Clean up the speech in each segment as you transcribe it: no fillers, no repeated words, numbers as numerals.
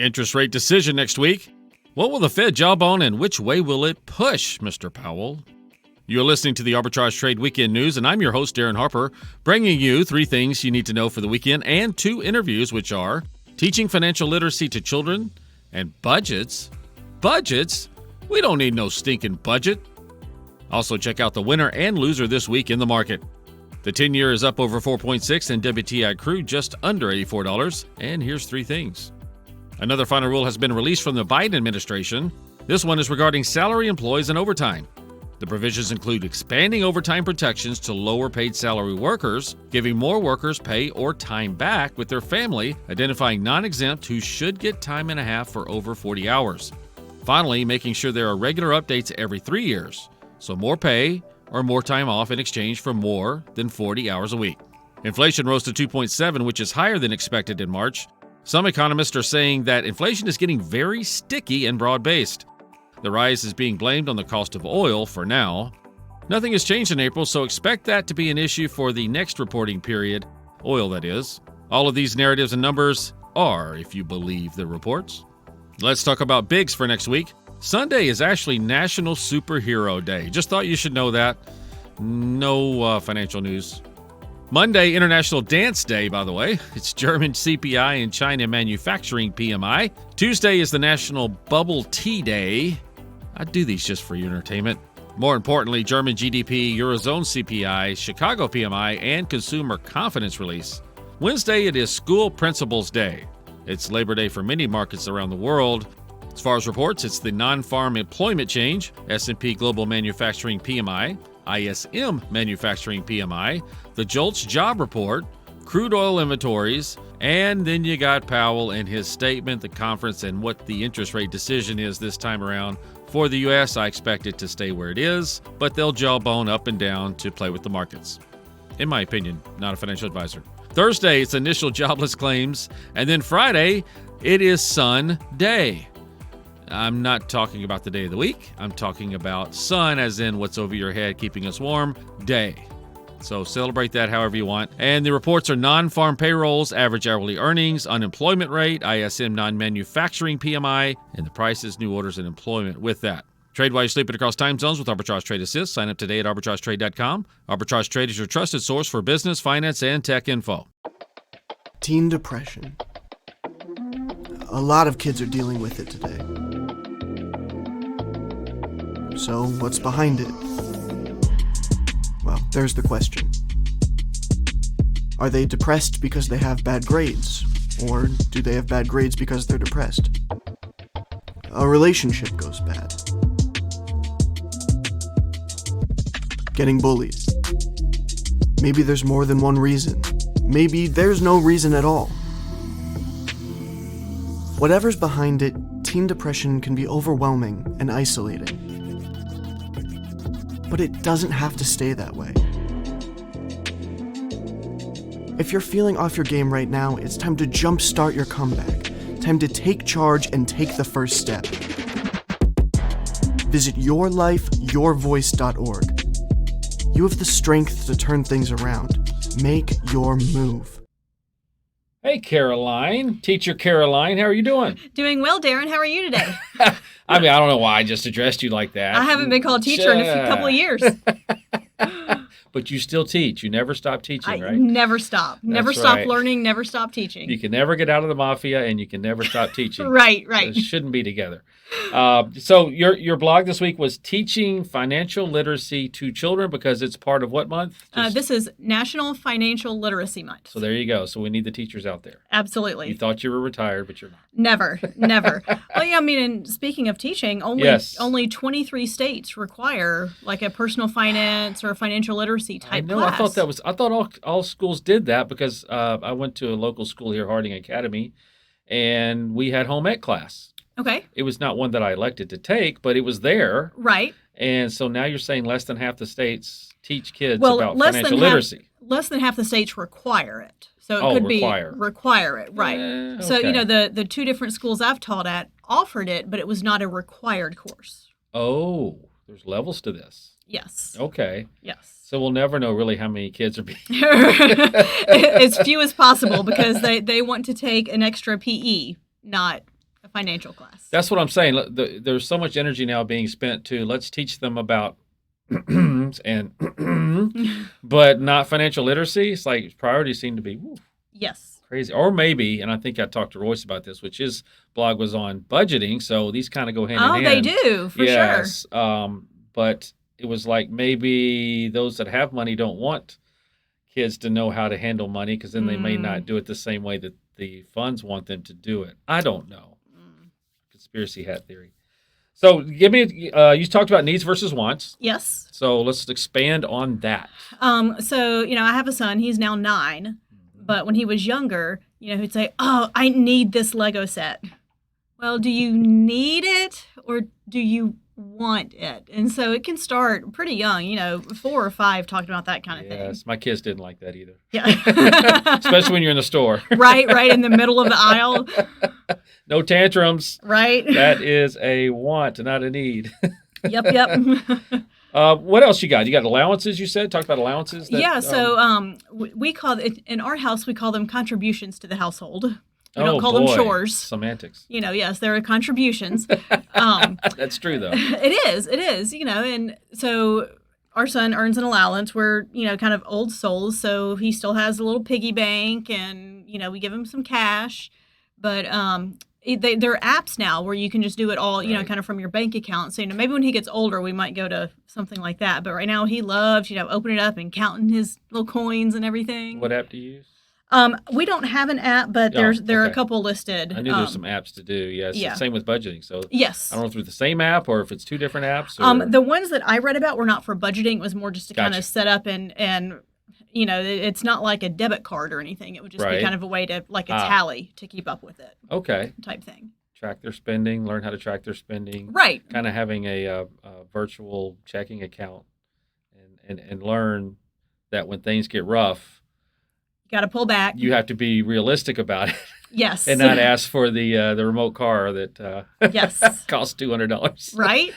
Interest rate decision next week. What will the Fed jawbone and which way will it push, Mr. Powell? You're listening to the Arbitrage Trade Weekend News, and I'm your host, Darin Harper, bringing you 3 things you need to know for the weekend and 2 interviews, which are teaching financial literacy to children and budgets. Budgets? We don't need no stinking budget. Also, check out the winner and loser this week in the market. The 10-year is up over 4.6 and WTI crude just under $84. And here's 3 things. Another final rule has been released from the Biden administration. This one is regarding salary employees and overtime. The provisions include expanding overtime protections to lower paid salary workers, giving more workers pay or time back with their family, identifying non-exempt who should get time and a half for over 40 hours. Finally, making sure there are regular updates every 3 years, so more pay or more time off in exchange for more than 40 hours a week. Inflation rose to 2.7, which is higher than expected in March. Some economists are saying that inflation is getting very sticky and broad-based. The rise is being blamed on the cost of oil for now. Nothing has changed in April, so expect that to be an issue for the next reporting period. Oil, that is. All of these narratives and numbers are, if you believe the reports. Let's talk about bigs for next week. Sunday is actually National Superhero Day. Just thought you should know that. No financial news. Monday, International Dance Day, by the way. It's German CPI and China Manufacturing PMI. Tuesday is the National Bubble Tea Day. I do these just for your entertainment. More importantly, German GDP, Eurozone CPI, Chicago PMI, and Consumer Confidence Release. Wednesday, it is School Principals Day. It's Labor Day for many markets around the world. As far as reports, it's the non-farm employment change, S&P Global Manufacturing PMI, ISM Manufacturing PMI, the JOLTS job report, crude oil inventories, and then you got Powell and his statement, the conference, and what the interest rate decision is this time around. For the U.S., I expect it to stay where it is, but they'll jawbone up and down to play with the markets. In my opinion, not a financial advisor. Thursday, it's initial jobless claims, and then Friday, it is Sun Day. I'm not talking about the day of the week. I'm talking about sun, as in what's over your head, keeping us warm, day. So celebrate that however you want. And the reports are non-farm payrolls, average hourly earnings, unemployment rate, ISM non-manufacturing PMI, and the prices, new orders, and employment with that. Trade while you're sleeping across time zones with Arbitrage Trade Assist. Sign up today at arbitragetrade.com. Arbitrage Trade is your trusted source for business, finance, and tech info. Teen depression. A lot of kids are dealing with it today. So, what's behind it? Well, there's the question. Are they depressed because they have bad grades? Or do they have bad grades because they're depressed? A relationship goes bad. Getting bullied. Maybe there's more than one reason. Maybe there's no reason at all. Whatever's behind it, teen depression can be overwhelming and isolating. But it doesn't have to stay that way. If you're feeling off your game right now, it's time to jumpstart your comeback. Time to take charge and take the first step. Visit yourlifeyourvoice.org. You have the strength to turn things around. Make your move. Hey, Caroline. Teacher Caroline, how are you doing? Doing well, Darin. How are you today? I mean, I don't know why I just addressed you like that. I haven't been called teacher in a couple of years. But you still teach. You never stop teaching, right? Never stop. Never That's stop right. learning, never stop teaching. You can never get out of the mafia, and you can never stop teaching. Right. It shouldn't be together. So your blog this week was teaching financial literacy to children because it's part of what month? This is National Financial Literacy Month. So there you go. So we need the teachers out there. Absolutely. You thought you were retired, but you're not. Never. Well, yeah, I mean, and speaking of teaching, only 23 states require like a personal finance or a financial literacy type class. I thought all schools did that because I went to a local school here, Harding Academy, and we had home ec class. Okay. It was not one that I elected to take, but it was there. Right. And so now you're saying less than half the states teach kids about financial literacy. Less than half the states require it. So it could require it, right. Okay. So, the 2 different schools I've taught at offered it, but it was not a required course. Oh, there's levels to this. Yes. Okay. Yes. So we'll never know really how many kids are being... As few as possible because they want to take an extra PE, not financial class. That's what I'm saying. There's so much energy now being spent to let's teach them about and but not financial literacy. It's like priorities seem to be yes, crazy. Or maybe, and I think I talked to Royce about this, which his blog was on budgeting, so these kind of go hand in hand. Oh, they do, for yes. sure. But it was like maybe those that have money don't want kids to know how to handle money because then they may not do it the same way that the funds want them to do it. I don't know. Conspiracy hat theory. So give me, you talked about needs versus wants. Yes. So let's expand on that. So, I have a son. He's now 9. But when he was younger, he'd say, oh, I need this Lego set. Well, do you need it or do you want it? And so it can start pretty young, 4 or 5 talking about that kind of thing. Yes, my kids didn't like that either. Yeah. Especially when you're in the store. Right in the middle of the aisle. No tantrums. Right. That is a want, not a need. Yep. What else you got? You got allowances, you said? Talked about allowances? So we call it, in our house, we call them contributions to the household. We don't call them chores. Semantics. Yes, there are contributions. That's true, though. It is, and so our son earns an allowance. We're, kind of old souls, so he still has a little piggy bank and, we give him some cash. But there are apps now where you can just do it all, kind of from your bank account. So, maybe when he gets older, we might go to something like that. But right now he loves, opening it up and counting his little coins and everything. What app do you use? We don't have an app, but there are a couple listed. I knew there's some apps to do. Yes. Yeah. Same with budgeting. So yes. I don't know if it's the same app or if it's 2 different apps. Or... The ones that I read about were not for budgeting. It was more just to kind of set up and it's not like a debit card or anything. It would just be kind of a way to, like a tally to keep up with it. Okay. Type thing. Track their spending, learn how to track their spending. Right. Kind of having a virtual checking account and learn that when things get rough, got to pull back. You have to be realistic about it. Yes. And not ask for the remote car that yes. costs $200. Right?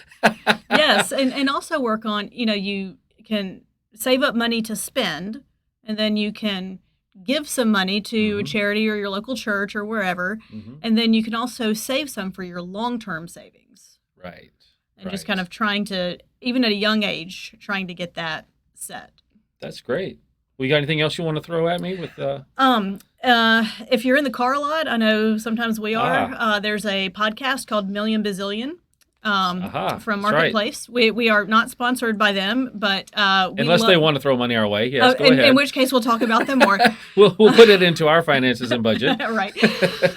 Yes. And also work on, you can save up money to spend, and then you can give some money to a charity or your local church or wherever. And then you can also save some for your long-term savings. Right. And just kind of trying to, even at a young age, trying to get that set. That's great. Well, you got anything else you want to throw at me with? If you're in the car a lot, I know sometimes we are. There's a podcast called Million Bazillion from Marketplace. Right. We are not sponsored by them, but unless they want to throw money our way, yes, go ahead. In which case, we'll talk about them more. we'll put it into our finances and budget. Right.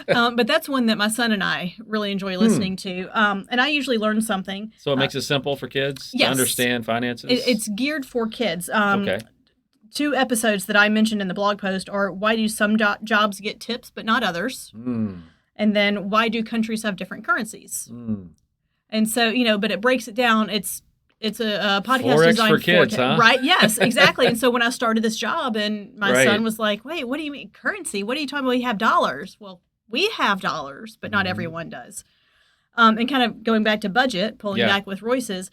But that's one that my son and I really enjoy listening to, and I usually learn something. So it makes it simple for kids to understand finances. It's geared for kids. Okay. 2 episodes that I mentioned in the blog post are why do some jobs get tips but not others? And then why do countries have different currencies? And so, but it breaks it down. It's a podcast Forex designed for kids, huh? Right, yes, exactly. And so when I started this job and my son was like, wait, what do you mean currency? What are you talking about? We have dollars. Well, we have dollars, but not everyone does. And kind of going back to budget, pulling back with Royce's,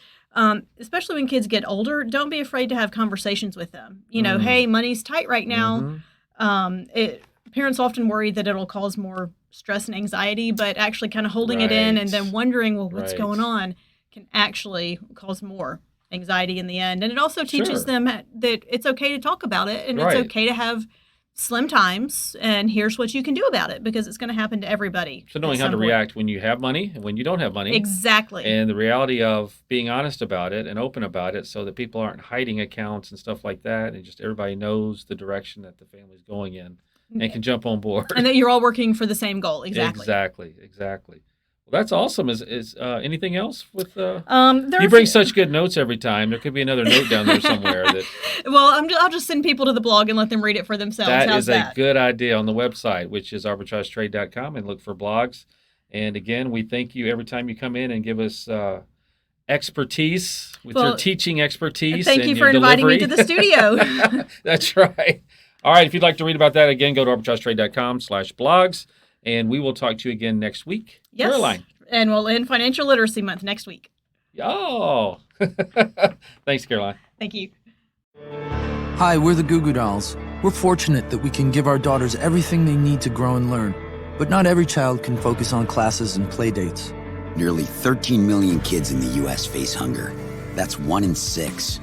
especially when kids get older, don't be afraid to have conversations with them. Hey, money's tight right now. Parents often worry that it'll cause more stress and anxiety, but actually kind of holding it in and then wondering, well, what's going on can actually cause more anxiety in the end. And it also teaches them that it's okay to talk about it and it's okay to have slim times, and here's what you can do about it because it's going to happen to everybody. So knowing how to react when you have money and when you don't have money. Exactly. And the reality of being honest about it and open about it so that people aren't hiding accounts and stuff like that, and just everybody knows the direction that the family's going in and can jump on board. And that you're all working for the same goal. Exactly. Well, that's awesome. Is anything else with? You bring such good notes every time. There could be another note down there somewhere. Well, I'll just send people to the blog and let them read it for themselves. How's that? A good idea on the website, which is arbitragetrade.com, and look for blogs. And again, we thank you every time you come in and give us expertise with your teaching expertise. Thank you for inviting me to the studio. That's right. All right. If you'd like to read about that again, go to arbitragetrade.com/blogs. And we will talk to you again next week. Yes. Caroline. And we'll end Financial Literacy Month next week. Oh. Thanks, Caroline. Thank you. Hi, we're the Goo Goo Dolls. We're fortunate that we can give our daughters everything they need to grow and learn. But not every child can focus on classes and play dates. Nearly 13 million kids in the U.S. face hunger. That's 1 in 6.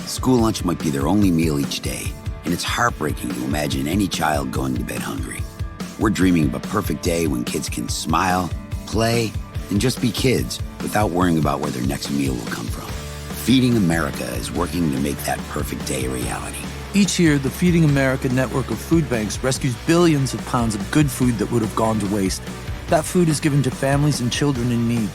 School lunch might be their only meal each day, and it's heartbreaking to imagine any child going to bed hungry. We're dreaming of a perfect day when kids can smile, play, and just be kids without worrying about where their next meal will come from. Feeding America is working to make that perfect day a reality. Each year, the Feeding America network of food banks rescues billions of pounds of good food that would have gone to waste. That food is given to families and children in need.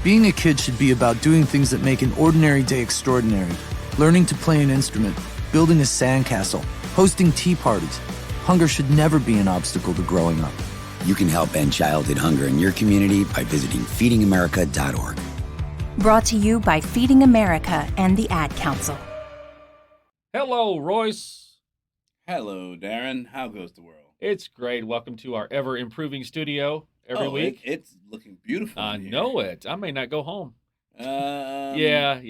Being a kid should be about doing things that make an ordinary day extraordinary. Learning to play an instrument, building a sandcastle, hosting tea parties. Hunger should never be an obstacle to growing up. You can help end childhood hunger in your community by visiting feedingamerica.org. Brought to you by Feeding America and the Ad Council. Hello, Royce. Hello, Darin. How goes the world? It's great. Welcome to our ever-improving studio every week. It's looking beautiful. I know it. I may not go home. Yeah.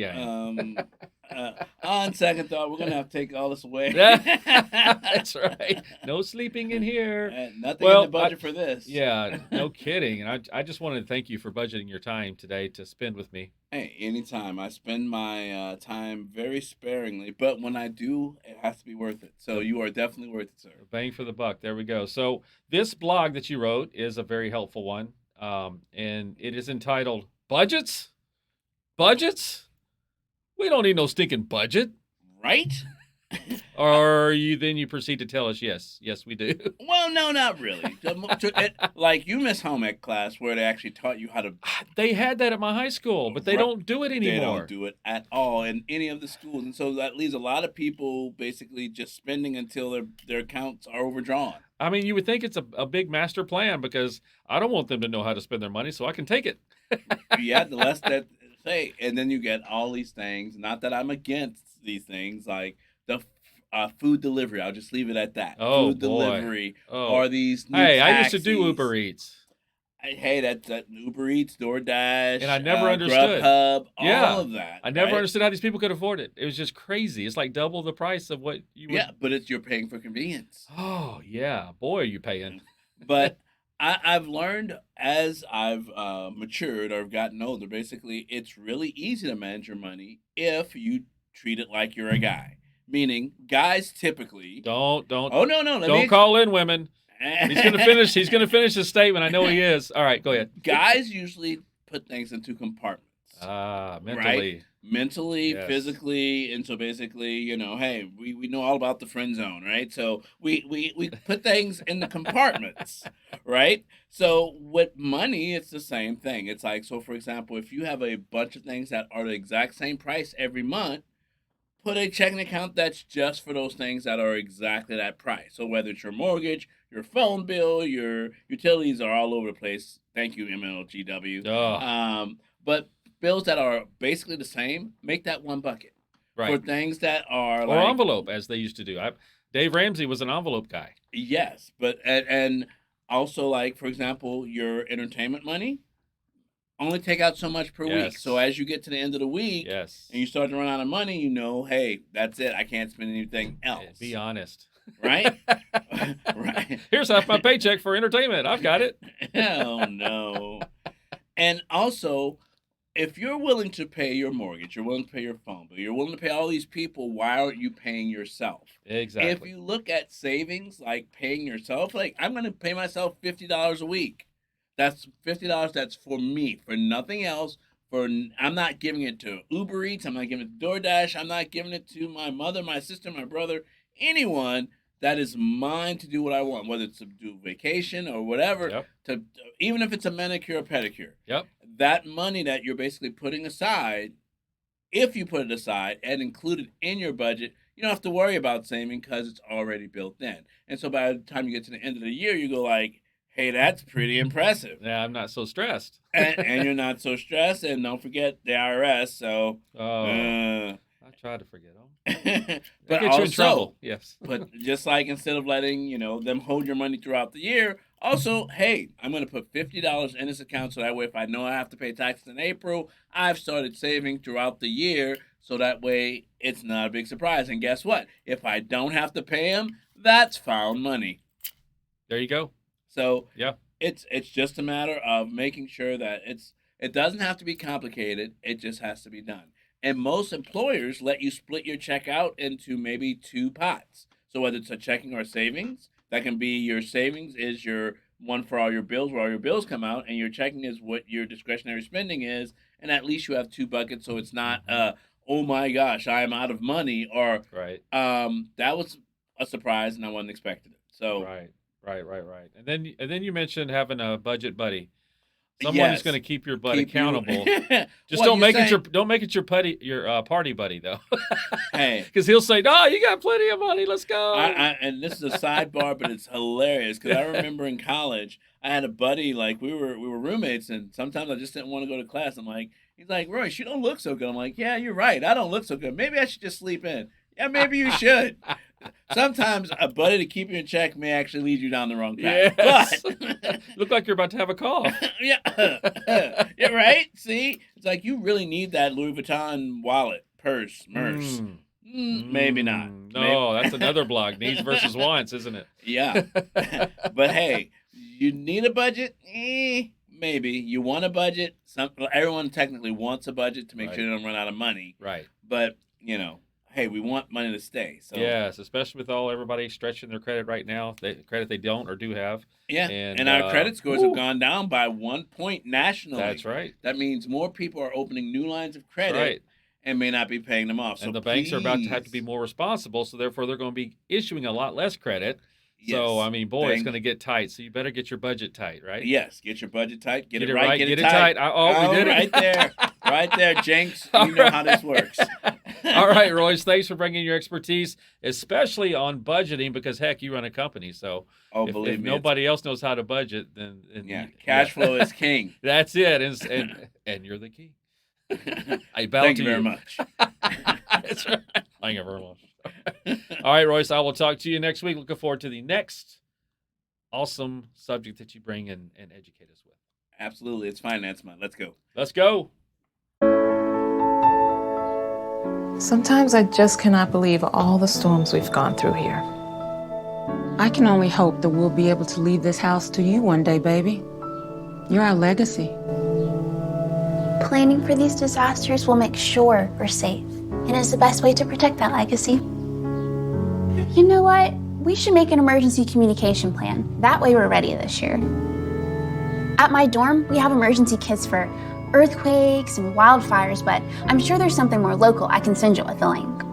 On second thought, we're going to have to take all this away. That's right. No sleeping in here. Nothing in the budget for this. Yeah, no kidding. And I just wanted to thank you for budgeting your time today to spend with me. Hey, anytime. I spend my time very sparingly, but when I do, it has to be worth it. So you are definitely worth it, sir. Bang for the buck. There we go. So this blog that you wrote is a very helpful one, and it is entitled Budgets? Budgets? We don't need no stinking budget. Right? Or you proceed to tell us, yes, we do. Well, no, not really. Like you miss home ec class where they actually taught you how to. They had that at my high school, but they don't do it anymore. They don't do it at all in any of the schools, and so that leaves a lot of people basically just spending until their accounts are overdrawn. I mean, you would think it's a big master plan because I don't want them to know how to spend their money, so I can take it. Yeah, the less that say, and then you get all these things. Not that I'm against these things, like the food delivery. I'll just leave it at that. Oh, food boy. Delivery. Oh. Or these new Hey, taxis. I used to do Uber Eats. Hey, that's Uber Eats, DoorDash, And I never understood. Grubhub, all of that. I never right? understood how these people could afford it. It was just crazy. It's like double the price of what you would. Yeah, but you're paying for convenience. Oh, yeah. Boy, are you paying. But I've learned as I've matured or gotten older, basically, it's really easy to manage your money if you treat it like you're a guy. Meaning, guys typically Don't. Oh no! Don't call in women. He's gonna finish. He's gonna finish his statement. I know he is. All right, go ahead. Guys usually put things into compartments. Mentally. Right? Mentally, Yes. physically, and so basically, hey, we know all about the friend zone, right? So we put things in the compartments, right? So with money, it's the same thing. It's like, so for example, if you have a bunch of things that are the exact same price every month, put a checking account that's just for those things that are exactly that price. So whether it's your mortgage, your phone bill, your utilities are all over the place. Thank you, MLGW. But bills that are basically the same, make that one bucket. Right. For things that are Or envelope, as they used to do. Dave Ramsey was an envelope guy. Yes, but and also, like, for example, your entertainment money, only take out so much per week. Yes. So as you get to the end of the week Yes. and you start to run out of money, hey, that's it. I can't spend anything else. Be honest. Right? Right. Here's half my paycheck for entertainment. I've got it. Oh, no. And also, if you're willing to pay your mortgage, you're willing to pay your phone bill, you're willing to pay all these people, why aren't you paying yourself? Exactly. If you look at savings, like paying yourself, like I'm going to pay myself $50 a week. That's $50 that's for me, for nothing else. I'm not giving it to Uber Eats. I'm not giving it to DoorDash. I'm not giving it to my mother, my sister, my brother, anyone. That is mine to do what I want, whether it's to do vacation or whatever. Yep. Even if it's a manicure or pedicure. Yep. That money that you're basically putting aside, if you put it aside and include it in your budget, you don't have to worry about saving because it's already built in. And so by the time you get to the end of the year, you go like, hey, that's pretty impressive. Yeah, I'm not so stressed. and you're not so stressed. And don't forget the IRS. So, I try to forget them. but get you in trouble. Yes. But just like instead of letting them hold your money throughout the year, also, hey, I'm going to put $50 in this account so that way if I know I have to pay taxes in April, I've started saving throughout the year so that way it's not a big surprise. And guess what? If I don't have to pay them, that's found money. There you go. So yeah, It's just a matter of making sure that it doesn't have to be complicated. It just has to be done. And most employers let you split your check out into maybe two pots. So whether it's a checking or savings, that can be your savings is your one for all your bills, where all your bills come out, and your checking is what your discretionary spending is. And at least you have two buckets, so it's not oh my gosh, I am out of money, or Right. that was a surprise and I wasn't expecting it. So Right. And then you mentioned having a budget buddy. Someone who's yes, going to keep your butt keep you. accountable. Just What don't you're make saying? it your party buddy though, Hey, because he'll say, "No, you got plenty of money. Let's go." and this is a sidebar, but it's hilarious because I remember in college I had a buddy, like we were roommates, and sometimes I just didn't want to go to class. I'm like, he's like, Royce, you don't look so good. I'm like, yeah, you're right, I don't look so good. Maybe I should just sleep in. Yeah, maybe you should. Sometimes a buddy to keep you in check may actually lead you down the wrong path. Yes. But Look like you're about to have a cough. yeah, yeah, right. See, it's like you really need that Louis Vuitton wallet, purse, purse. Maybe not. No, that's another blog. Needs versus wants, isn't it? Yeah. But hey, you need a budget? Maybe. You want a budget? Everyone technically wants a budget to make Right. sure they don't run out of money. Right. But, hey, we want money to stay. So Yes, especially with everybody stretching their credit right now. Credit they don't or do have. yeah. And, And our credit scores woo. have gone down by 1 point nationally. That's right. That means more people are opening new lines of credit Right. and may not be paying them off. So And the banks are about to have to be please, more responsible, so therefore they're going to be issuing a lot less credit. So, yes, I mean, boy, it's bank- going to get tight. So you better get your budget tight, right? Yes, get your budget tight. Get Get it it right. right, Get get it it tight. tight. We did it. Right there. Right there, Jenks. All You know how this works. All right, Royce, thanks for bringing your expertise, especially on budgeting, because, heck, you run a company. So Oh, if believe me. nobody else knows how to budget, then Yeah, cash flow is king. That's it. And you're the king. I bow Thank to you very much. That's right. Thank you very much. All right, Royce, I will talk to you next week. Looking forward to the next awesome subject that you bring and educate us with. Absolutely. It's finance month. Let's go. Let's go. Sometimes I just cannot believe all the storms we've gone through here. I can only hope that we'll be able to leave this house to you one day, baby. You're our legacy. Planning for these disasters will make sure we're safe, and is the best way to protect that legacy. You know what? We should make an emergency communication plan. That way we're ready this year. At my dorm, we have emergency kits for earthquakes and wildfires, but I'm sure there's something more local I can send you with a link.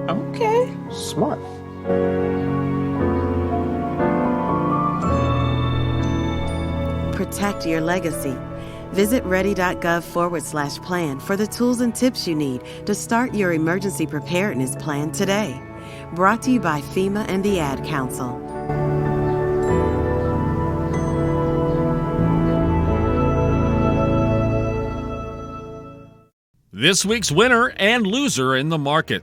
Okay, smart. Protect your legacy. Visit ready.gov/plan for the tools and tips you need to start your emergency preparedness plan today. Brought to you by FEMA and the Ad Council. This week's winner and loser in the market.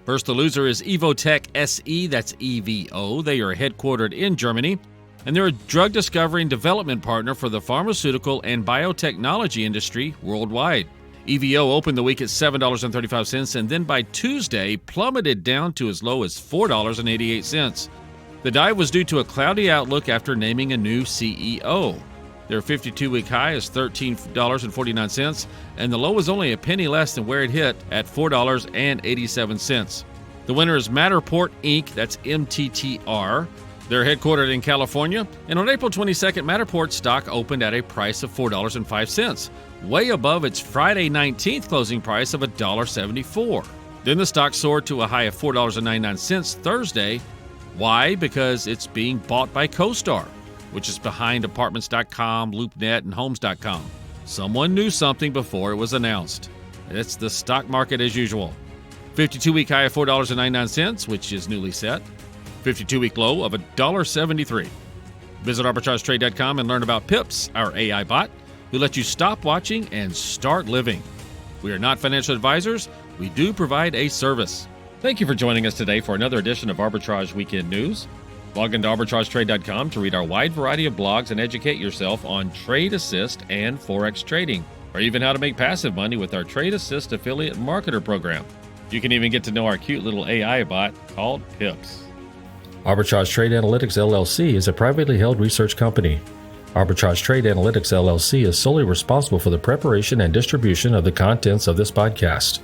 First, the loser is Evotech SE, that's EVO. They are headquartered in Germany, and they're a drug discovery and development partner for the pharmaceutical and biotechnology industry worldwide. EVO opened the week at $7.35 and then by Tuesday plummeted down to as low as $4.88. The dive was due to a cloudy outlook after naming a new CEO. Their 52-week high is $13.49, and the low was only a penny less than where it hit at $4.87. The winner is Matterport Inc., that's MTTR. They're headquartered in California, and on April 22nd, Matterport stock opened at a price of $4.05, way above its Friday 19th closing price of $1.74. Then the stock soared to a high of $4.99 Thursday. Why? Because it's being bought by CoStar, which is behind Apartments.com, LoopNet, and Homes.com. Someone knew something before it was announced. It's the stock market as usual. 52-week high of $4.99, which is newly set. 52-week low of $1.73. Visit ArbitrageTrade.com and learn about Pips, our AI bot, who lets you stop watching and start living. We are not financial advisors. We do provide a service. Thank you for joining us today for another edition of Arbitrage Weekend News. Log into ArbitrageTrade.com to read our wide variety of blogs and educate yourself on Trade Assist and Forex trading, or even how to make passive money with our Trade Assist Affiliate Marketer program. You can even get to know our cute little AI bot called Pips. Arbitrage Trade Analytics LLC is a privately held research company. Arbitrage Trade Analytics LLC is solely responsible for the preparation and distribution of the contents of this podcast.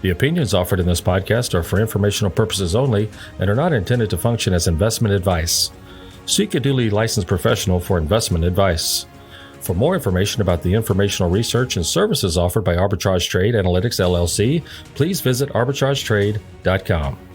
The opinions offered in this podcast are for informational purposes only and are not intended to function as investment advice. Seek a duly licensed professional for investment advice. For more information about the informational research and services offered by Arbitrage Trade Analytics LLC, please visit arbitragetrade.com.